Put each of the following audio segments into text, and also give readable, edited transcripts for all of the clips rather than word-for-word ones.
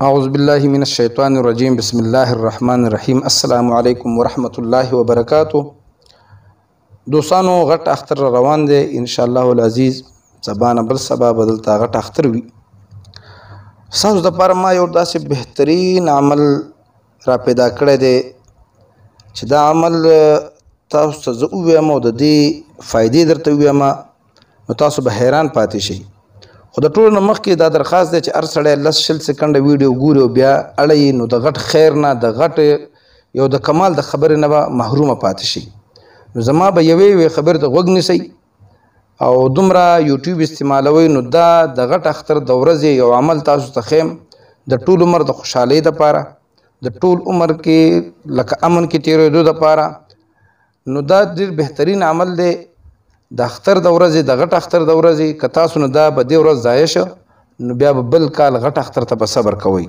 اعوذ بالله من الشیطان الرجیم بسم الله الرحمن الرحیم السلام علیکم ورحمۃ الله وبرکاتہ. دوستانو غټ اختر روان دی ان شاء الله العزیز. زبانه بل سبا بدل تا غټ اختر وي. تاسو د لپاره ما یو داسې بهترین عمل را پیدا کړی دی چې دا عمل تاسو ته زه ووایم او د دې فایدې درته ووایم نو تاسو به حیران پاتې شئ. خو د ټولو نه مخکې دا درخواست دی چې هر سړی 10 سکنډه ویډیو ګوري او بیا اړوي نو د غټ خیر نه د غټ یو د کمال د خبرې نه به محرومه پاتې شي. نو زما به یوې خبرې ته غوږ نیسئ او دومره یوټیوب استعمالوئ نو دا د غټ اختر د ورځې یو عمل تاسو ته ښیم د ټول عمر د خوشحالۍ دپاره، د ټول عمر کې لکه امن کې تېرېدو دپاره. نو دا ډېر بهترین عمل دی د اختر د ورځې، د غټ اختر د ورځې. که تاسو نو دا به دې ورځ ضایع شه نو بیا به بل کال غټ اختر ته به صبر کوئ.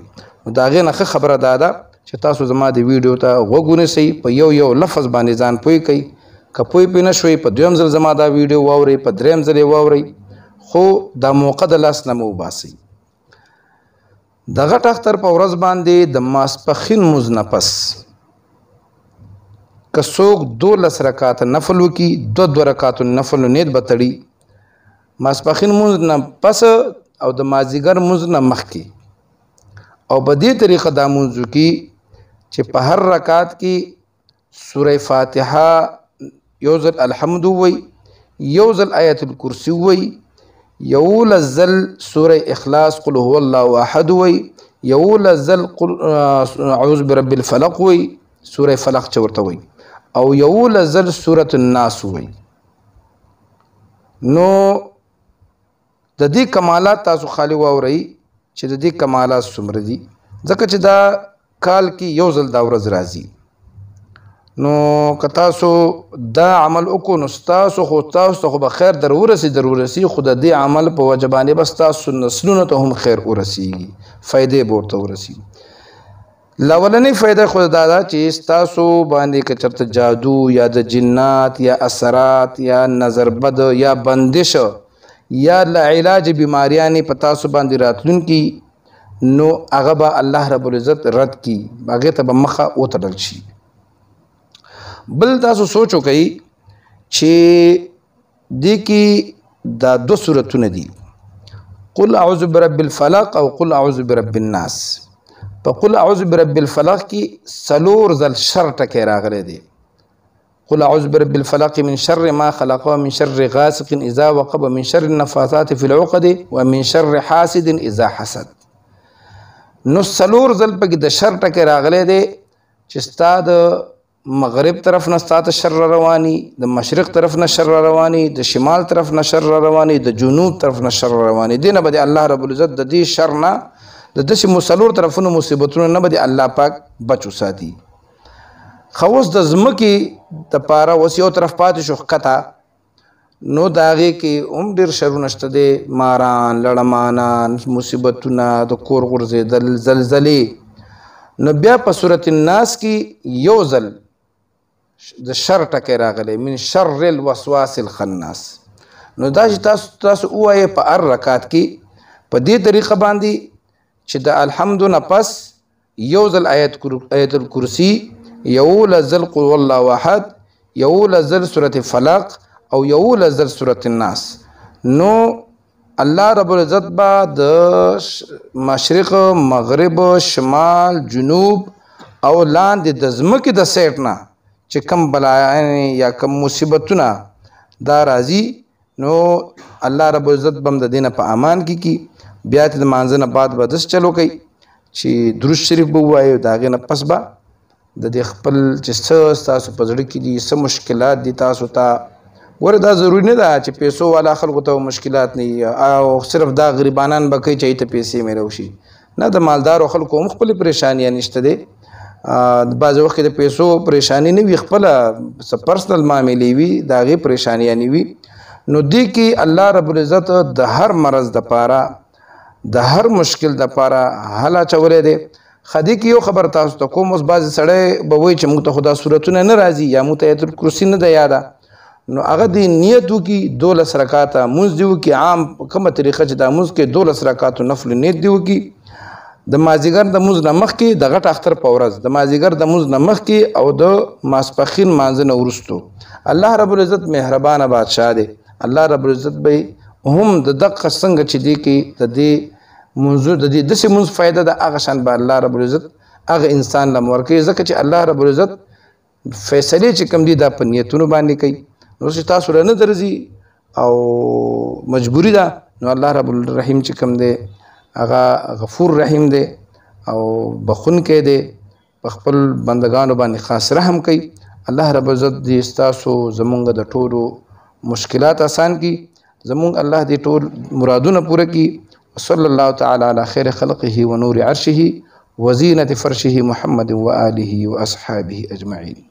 نو د هغې نه ښه خبره دا ده چې تاسو زما د ویډیو ته غوږ ونیسئ، په یو لفظ باندې ځان پوه کئ. که پوه پرې نه شوئ په دویم ځل زما دا ویډیو واورئ، په دریم ځل یې واورئ، خو دا موقع د لاس نه مه وباسئ. د غټ اختر په ورځ باندې د ماسپښین لمونځ نه پس که څوک 12 رکعاته نفل وکړي، 2 رکعاتو نفل نیت به تړي ماسپښین لمونځ نه پس او د مازدیګر لمونځ نه مخکې، او په دې طریقه دا لمونځ وکړي چې په هر رکعت کې سوره فاتحه یو ځل الحمد ووایي، یو ځل آیت الکرسی ووایي، 11 ځل سوره اخلاص قل هو الله احد ووایي، 11 ځل اعوذ برب الفلق ووایي، سوره فلق چې ورته وایي، او 11 ځل سوره الناس ووایي. نو د دې کمالات تاسو خالی واورئ چې د دې کمالات څومره دي، ځکه چې دا کال کې یو ځل دا ورځ راځي. نو که تاسو دا عمل وکړو نو تاسو خو به خیر در ورسي، خو د دې عمل په وجه باندې بس تاسو نسلونو ته هم خیر ورسیږي، فایدې به ورته ورسیږي. لولنی فایده خو دا ده چې تاسو باندې که چېرته جادو یا د جنات یا اثرات یا نظر بد یا بندش یا علاج بیماریانې په تاسو باندې راتلونکي نو هغه به الله رب العزت رد کړي، هغې ته به مخه وتړل شي. بل تاسو سوچ وکئ چې دې کې دا 2 سورتونه دي، قل اعوذ برب الفلق او قل اعوذ برب الناس. په قل اعوذ برب الفلق کې 4 ځل شر ټکی راغلی دی. قل اعوذ برب الفلق من شر ما خلق ومن شر غاسق اذا وقب ومن شر النفاثات في العقد ومن شر حاسد اذا حسد. نو 4 ځل پکې د شر ټکی راغلی دی چې ستا د مغرب طرف نه ستا ته شر رواني، د مشرق طرف نه شر رواني، د شمال طرف نه شر رواني، د جنوب طرف نه شر رواني. دې نه به الله رب العزت د دې شر نه د داسې مسلور طرفونو مصیبتونو نه به الله پاک بچ وساتي. خو اوس د ځمکې دپاره اوس یو طرف پاتې شو ښکته، نو د هغې کې هم ډېر شرونه شته دی، ماران، لړمانان، مصیبتونه، د کور غورځېدل، زلزلې. نو بیا په صورت الناس کې یو ځل د شر ټکی راغلی، من شر الوسواس الخناس. نو دا چې تاسو ووایئ په هر رکعت کې په دې طریقه باندې چې د الحمد نه پس یو ځل آیت الکرسی، 11 ځل قل هو الله احد، 11 ځل سورة فلق او 11 ځل سورة الناس. نو الله رب العزت به د مشرق، مغرب، شمال، جنوب او لاندې د ځمکې د سیټ نه چې کم بلایانې یا کم مصیبتونه دا راځي نو الله رب العزت به هم د دې نه په امان کې کی. بیا ته د لمانځه نه بعد به داسې چل وکئ چې درود شریف به ووایو، د هغې نه پس به د دې خپل چې څه ستاسو په زړه کې دي، څه مشکلات دي تاسو ته. ګوره دا ضروري نه ده چې پیسو والا خلکو ته مشکلات نه او صرف دا غریبانان به کوي چې هغې ته پیسې میلو شي. نه، د مالدارو خلکو هم خپلې پریشانیانې شته دی. بعضې وخت کې د پیسو پریشاني نه وي، خپله څه پرسنل معاملې وي، د هغې پریشانیانې وي. نو دې کې الله رب العزت د هر مرض دپاره، د هر مشکل دپاره حل اچولی دی. خدي کې یو خبر تاسو ته کوم، اوس بعضې سړی به وایي چې موږ ته خو دا صورتونه نه راځي یا موږ ته آیت الکرسي نه ده یاده. نو هغه دې نیت وکړي 12 رکعاته لمونځ دې وکړي، عام په کومه طریقه چې دا لمونځ کې 12 رکعاتو نفل نیت دې وکړي. د مازیګر د مونځ نه مخکې د غټ اختر په ورځ د مازیګر د مونځ نه مخکې او د ماسپښین مانځه نه وروستو الله رب العزت مهربانه بادشاه دی. الله رب العزت به هم د دقه څنګه چې دی کې د دې منځو د دې داسې منځ فایده د هغه شان به الله رب العزت هغه انسان له ورکوي ځکه چې الله رب العزت فیصلې چې کوم دي دا په نیتونو باندې کوي. نو چې تاسو له نه درځي او مجبوري ده نو الله رب الرحیم چې کوم دی هغه غفور رحیم دی او بخونکی دی په خپل بندگانو باندې خاص رحم کوي. الله رب العزت دې ستاسو زمونږ د ټولو مشکلات آسان کی زمونږ الله دې ټول مرادونه پوره کی. صلی الله تعالی علی خیر خلقه و نور عرشه وزینة فرشه محمد و آله و اصحابه اجمعین.